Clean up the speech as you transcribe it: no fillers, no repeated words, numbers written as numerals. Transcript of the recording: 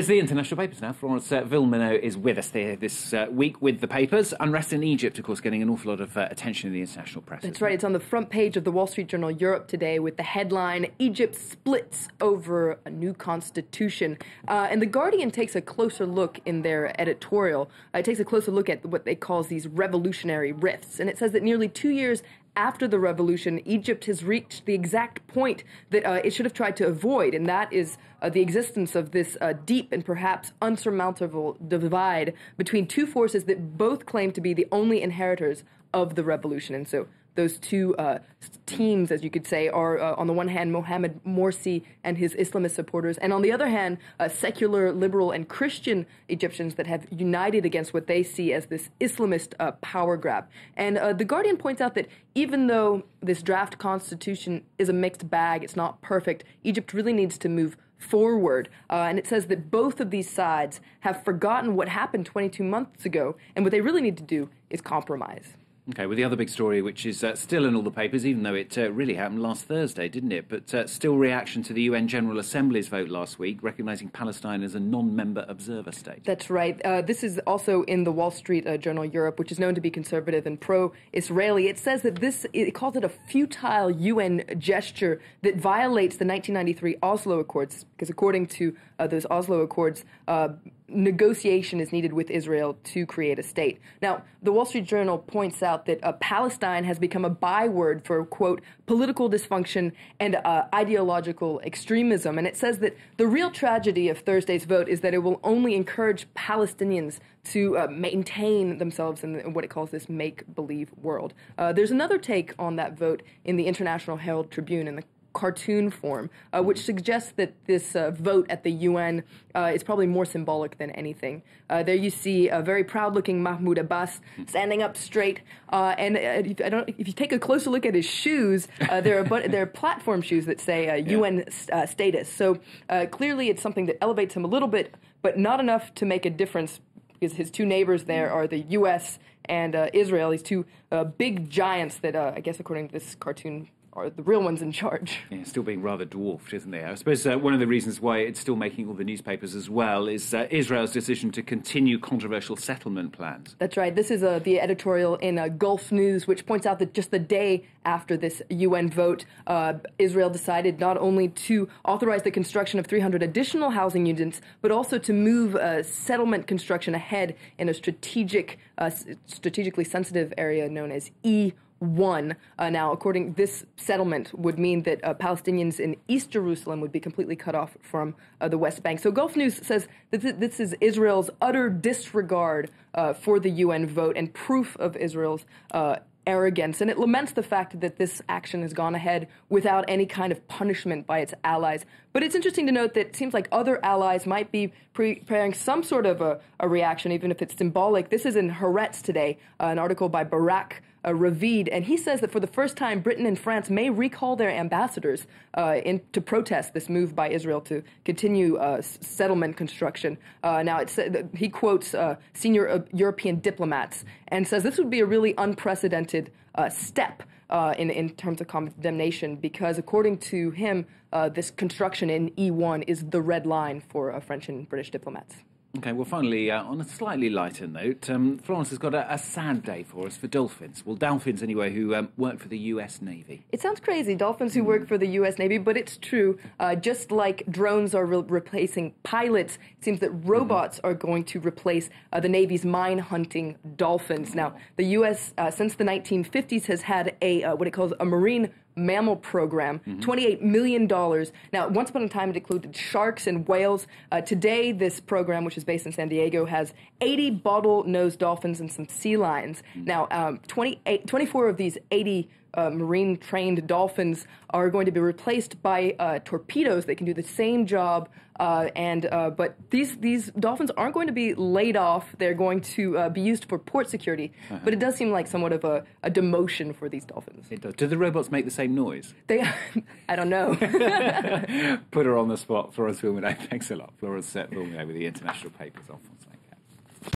It's the international papers now. Florence Villemino is with us there this week with the papers. Unrest in Egypt, of course, getting an awful lot of attention in the international press. That's right. It's on the front page of the Wall Street Journal Europe today with the headline, Egypt splits over a new constitution. And The Guardian takes a closer look in their editorial. It takes a closer look at what they call these revolutionary rifts. And it says that nearly 2 years after the revolution, Egypt has reached the exact point that it should have tried to avoid, and that is the existence of this deep and perhaps unsurmountable divide between two forces that both claim to be the only inheritors of the revolution. And so those two teams, as you could say, are on the one hand Mohamed Morsi and his Islamist supporters, and on the other hand secular, liberal, and Christian Egyptians that have united against what they see as this Islamist power grab. And The Guardian points out that even though this draft constitution is a mixed bag, it's not perfect, Egypt really needs to move forward. And it says that both of these sides have forgotten what happened 22 months ago, and what they really need to do is compromise. Okay, well, the other big story, which is still in all the papers, even though it really happened last Thursday, didn't it? But still reaction to the UN General Assembly's vote last week, recognising Palestine as a non-member observer state. That's right. This is also in the Wall Street Journal Europe, which is known to be conservative and pro-Israeli. It says that it calls it a futile UN gesture that violates the 1993 Oslo Accords, because according to those Oslo Accords, negotiation is needed with Israel to create a state. Now, the Wall Street Journal points out that Palestine has become a byword for, quote, political dysfunction and ideological extremism. And it says that the real tragedy of Thursday's vote is that it will only encourage Palestinians to maintain themselves in what it calls this make-believe world. There's another take on that vote in the International Herald Tribune in the cartoon form, which suggests that this vote at the UN is probably more symbolic than anything. There you see a very proud-looking Mahmoud Abbas standing up straight, and if you take a closer look at his shoes, they're platform shoes that say UN status. So clearly it's something that elevates him a little bit, but not enough to make a difference, because his two neighbors there are the U.S. and Israel, these two big giants that, I guess according to this cartoon, are the real ones in charge. Yeah, still being rather dwarfed, isn't it? I suppose one of the reasons why it's still making all the newspapers as well is Israel's decision to continue controversial settlement plans. That's right. This is the editorial in Gulf News, which points out that just the day after this UN vote, Israel decided not only to authorize the construction of 300 additional housing units, but also to move settlement construction ahead in a strategically sensitive area known as E1. Now, this settlement would mean that Palestinians in East Jerusalem would be completely cut off from the West Bank. So Gulf News says that this is Israel's utter disregard for the UN vote and proof of Israel's arrogance. And it laments the fact that this action has gone ahead without any kind of punishment by its allies. But it's interesting to note that it seems like other allies might be preparing some sort of a reaction, even if it's symbolic. This is in Haaretz today, an article by Barak Ravid, and he says that for the first time, Britain and France may recall their ambassadors to protest this move by Israel to continue settlement construction. Now, he quotes senior European diplomats and says this would be a really unprecedented step in terms of condemnation, because according to him, this construction in E1 is the red line for French and British diplomats. Okay, well, finally, on a slightly lighter note, Florence has got a sad day for us, for dolphins. Well, dolphins, anyway, who work for the U.S. Navy. It sounds crazy, dolphins who work for the U.S. Navy, but it's true. Just like drones are replacing pilots, it seems that robots are going to replace the Navy's mine-hunting dolphins. Now, the U.S., since the 1950s, has had what it calls a marine mammal program, $28 million. Now, once upon a time, it included sharks and whales. Today, this program, which is based in San Diego, has 80 bottlenose dolphins and some sea lions. Now, 24 of these 80 marine-trained dolphins are going to be replaced by torpedoes. They can do the same job, but these dolphins aren't going to be laid off. They're going to be used for port security. But it does seem like somewhat of a demotion for these dolphins. It does. Do the robots make the same noise? I don't know. Put her on the spot. Florence Villemino, thanks a lot. Florence Villemino with the international papers.